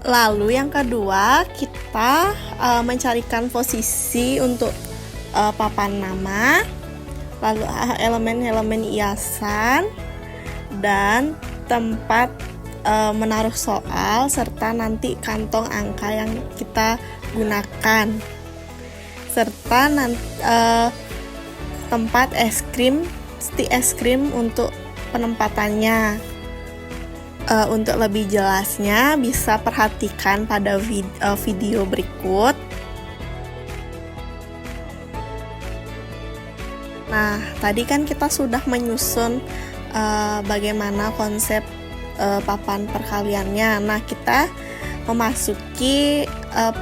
Lalu yang kedua, kita mencarikan posisi untuk papan nama, lalu elemen-elemen hiasan, dan tempat menaruh soal, serta nanti kantong angka yang kita gunakan, serta tempat stick es krim untuk penempatannya. Untuk lebih jelasnya bisa perhatikan pada video berikut. Nah, tadi kan kita sudah menyusun bagaimana konsep papan perkaliannya. Nah, kita memasuki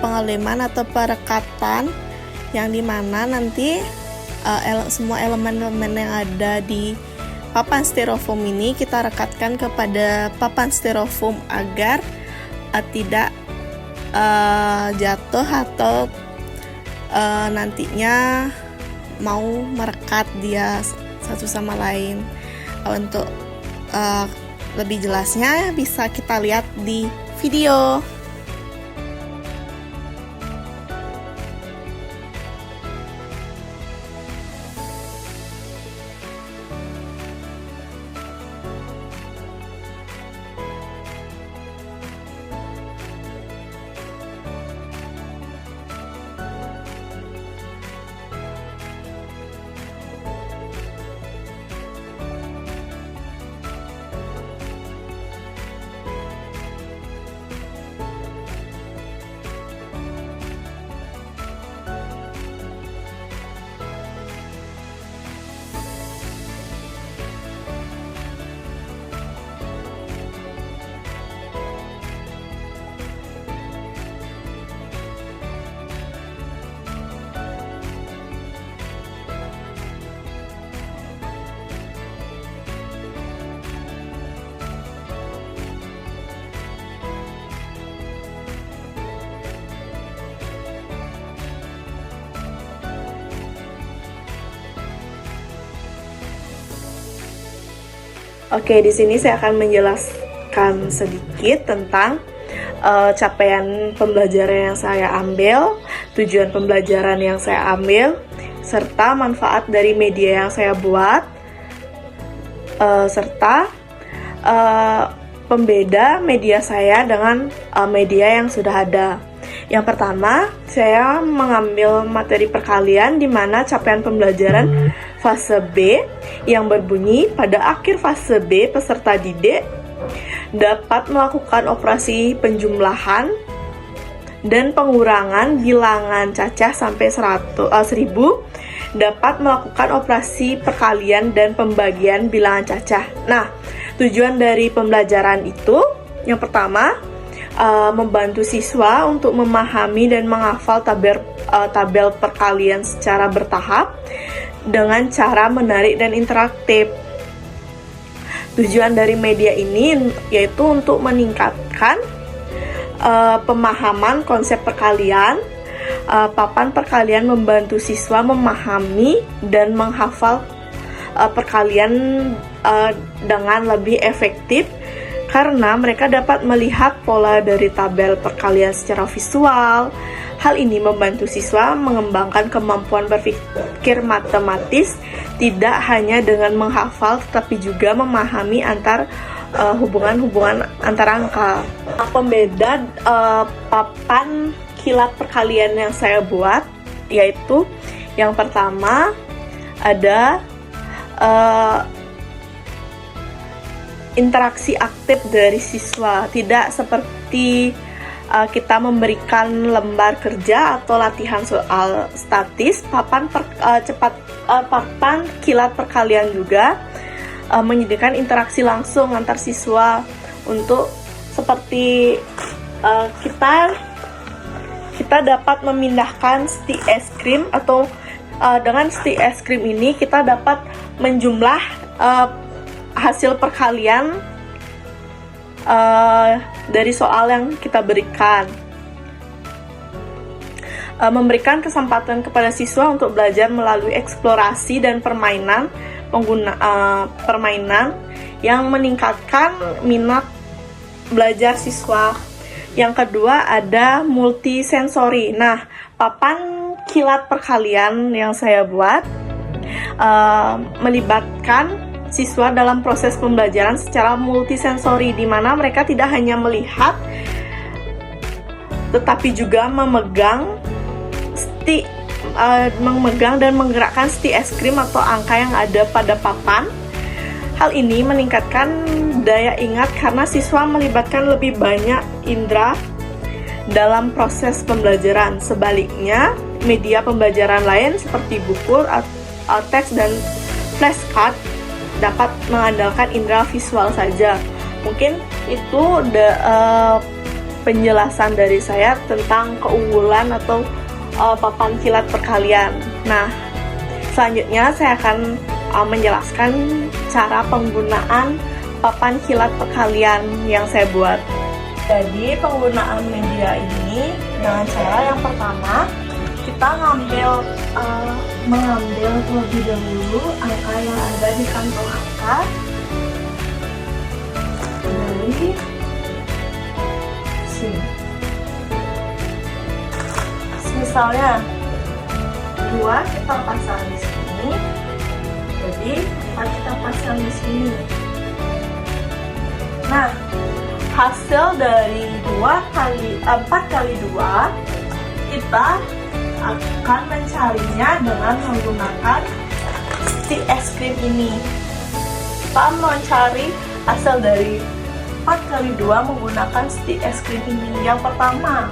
pengeleman atau perekatan yang dimana nanti semua elemen-elemen yang ada di papan styrofoam ini kita rekatkan kepada papan styrofoam agar tidak jatuh atau nantinya mau merekat dia satu sama lain. Untuk lebih jelasnya bisa kita lihat di video. Oke, di sini saya akan menjelaskan sedikit tentang capaian pembelajaran yang saya ambil, tujuan pembelajaran yang saya ambil, serta manfaat dari media yang saya buat, serta pembeda media saya dengan media yang sudah ada. Yang pertama, saya mengambil materi perkalian di mana capaian pembelajaran fase B yang berbunyi pada akhir fase B peserta didik dapat melakukan operasi penjumlahan dan pengurangan bilangan cacah sampai 1000, dapat melakukan operasi perkalian dan pembagian bilangan cacah. Nah, tujuan dari pembelajaran itu yang pertama, membantu siswa untuk memahami dan menghafal tabel perkalian secara bertahap dengan cara menarik dan interaktif. Tujuan dari media ini yaitu untuk meningkatkan pemahaman konsep perkalian. Papan perkalian membantu siswa memahami dan menghafal perkalian dengan lebih efektif karena mereka dapat melihat pola dari tabel perkalian secara visual. Hal ini membantu siswa mengembangkan kemampuan berpikir matematis tidak hanya dengan menghafal tetapi juga memahami hubungan-hubungan antar angka. Pembeda papan kilat perkalian yang saya buat yaitu yang pertama ada interaksi aktif dari siswa, tidak seperti kita memberikan lembar kerja atau latihan soal statis. Papan kilat perkalian juga menyediakan interaksi langsung antar siswa untuk seperti kita dapat memindahkan stick es krim atau dengan stick es krim ini kita dapat menjumlah hasil perkalian dari soal yang kita berikan. Memberikan kesempatan kepada siswa untuk belajar melalui eksplorasi dan permainan yang meningkatkan minat belajar siswa. Yang kedua ada multisensori. Nah, papan kilat perkalian yang saya buat melibatkan siswa dalam proses pembelajaran secara multisensori, di mana mereka tidak hanya melihat tetapi juga memegang dan menggerakkan stick es krim atau angka yang ada pada papan. Hal ini meningkatkan daya ingat karena siswa melibatkan lebih banyak indera dalam proses pembelajaran. Sebaliknya, media pembelajaran lain seperti buku, teks, dan flashcard dapat mengandalkan indera visual saja. Mungkin itu penjelasan dari saya tentang keunggulan atau papan kilat perkalian. Nah, selanjutnya saya akan menjelaskan cara penggunaan papan kilat perkalian yang saya buat. Jadi penggunaan media ini dengan cara yang pertama, kita mengambil terlebih dahulu angka yang ada di kantong angka dari sini. Misalnya 2 kita pasang di sini, jadi 4 kita pasang di sini. Nah, hasil dari 4 kali 2 kita akan mencarinya dengan menggunakan stick es krim ini. Kita mencari hasil dari 4 kali 2 menggunakan stick es krim ini. Yang pertama,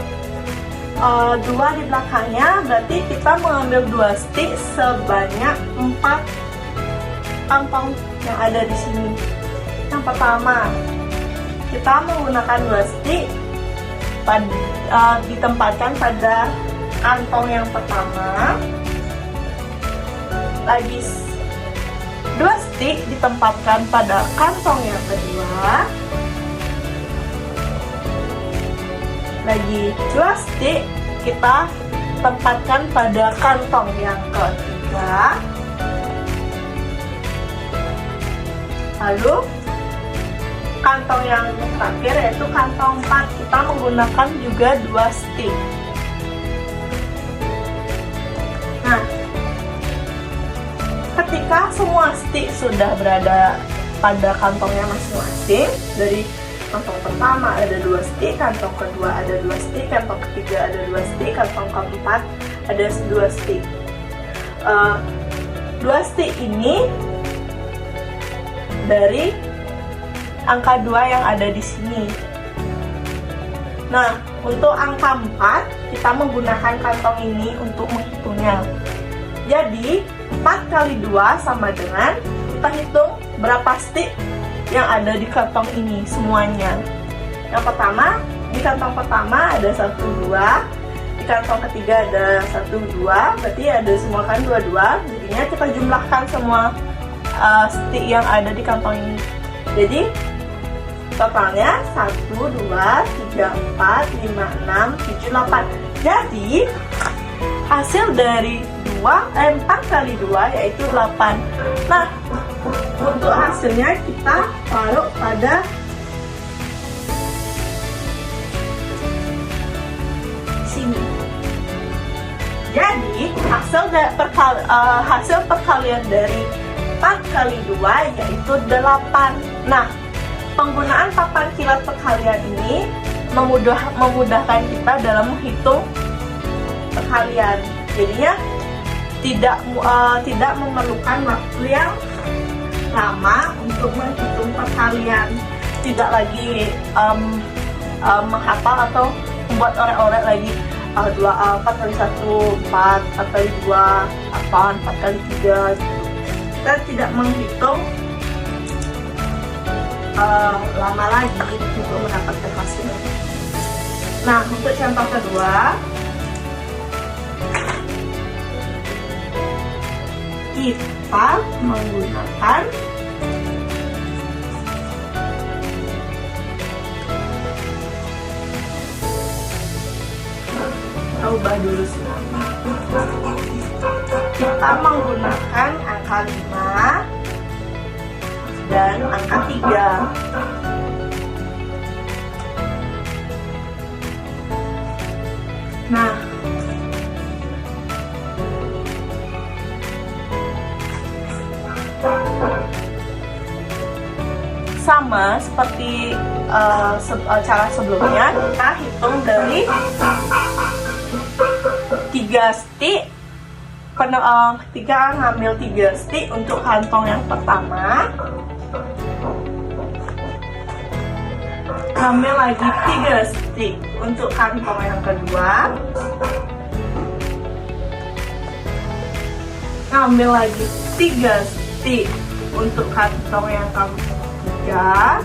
2 di belakangnya, berarti kita mengambil 2 stick sebanyak 4 kantong yang ada di sini. Yang pertama, kita menggunakan 2 stick ditempatkan pada kantong yang pertama. Lagi 2 stick ditempatkan pada kantong yang kedua. Lagi 2 stick kita tempatkan pada kantong yang ketiga. Lalu kantong yang terakhir yaitu kantong 4, kita menggunakan juga 2 stick. Nah, ketika semua stick sudah berada pada kantongnya masing-masing, dari kantong pertama ada 2 stick, kantong kedua ada 2 stick, kantong ketiga ada 2 stick, kantong keempat ada 2 stick. 2 stick ini dari angka 2 yang ada di sini. Nah, untuk angka 4 kita menggunakan kantong ini untuk menghitungnya. Jadi 4 kali 2 sama dengan, kita hitung berapa stick yang ada di kantong ini semuanya. Yang pertama, di kantong pertama ada 1, 2, di kantong ketiga ada 1, 2, berarti ada semua kan 2, 2. Jadinya kita jumlahkan semua stick yang ada di kantong ini. Jadi totalnya 1, 2, 3, 4, 5, 6, 7, 8. Jadi hasil dari 4 kali 2 yaitu 8. Nah, untuk hasilnya kita taruh pada sini. Jadi hasil perkalian dari 4 kali 2 yaitu 8. Nah, penggunaan papan kilat perkalian ini memudahkan kita dalam menghitung perkalian. Jadinya tidak memerlukan waktu yang lama untuk menghitung perkalian. Tidak lagi menghafal atau membuat orek-orek lagi 4 kali 1, 4 kali 2, 8, 4 kali 3. Kita tidak menghitung lama lagi untuk mendapatkan hasilnya. Nah, untuk contoh kedua, kita menggunakan ubah dulu sih. Kita menggunakan angka 5 dan angka 3. Nah, sama seperti cara sebelumnya, kita hitung dari 3 stick. Ketika ngambil 3 stick untuk kantong yang pertama, ngambil lagi 3 stick untuk kantong yang kedua, ngambil lagi 3 stick untuk kantong yang ketiga,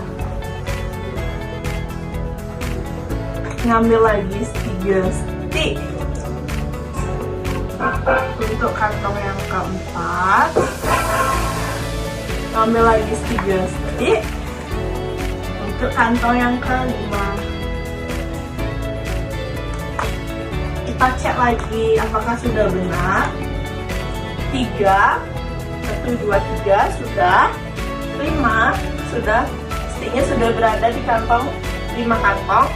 ngambil lagi 3 stick untuk kantong yang keempat, ngambil lagi 3 stick untuk kantong yang kelima. Kita cek lagi apakah sudah benar. 3, 1, 2, 3 sudah. 5 sudah, sticknya sudah berada di kantong 5 kantong.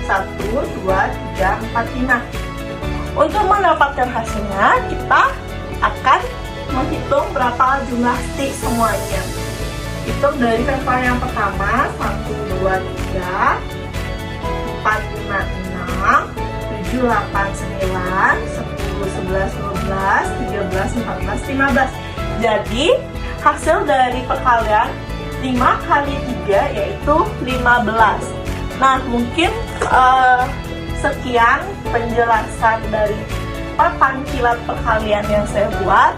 1, 2, 3, 4, 5. Untuk mendapatkan hasilnya, kita akan menghitung berapa jumlah stick semuanya. Hitung dari kantong yang pertama, 1, 2, 3, 4, 5, 6, 7, 8, 9, 10, 11, 12, 13, 14, 15. Jadi, hasil dari perkalian 5 kali 3 yaitu 15. Nah, mungkin sekian penjelasan dari papan kilat perkalian yang saya buat.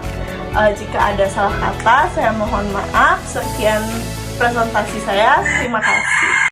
Jika ada salah kata, saya mohon maaf. Sekian presentasi saya. Terima kasih.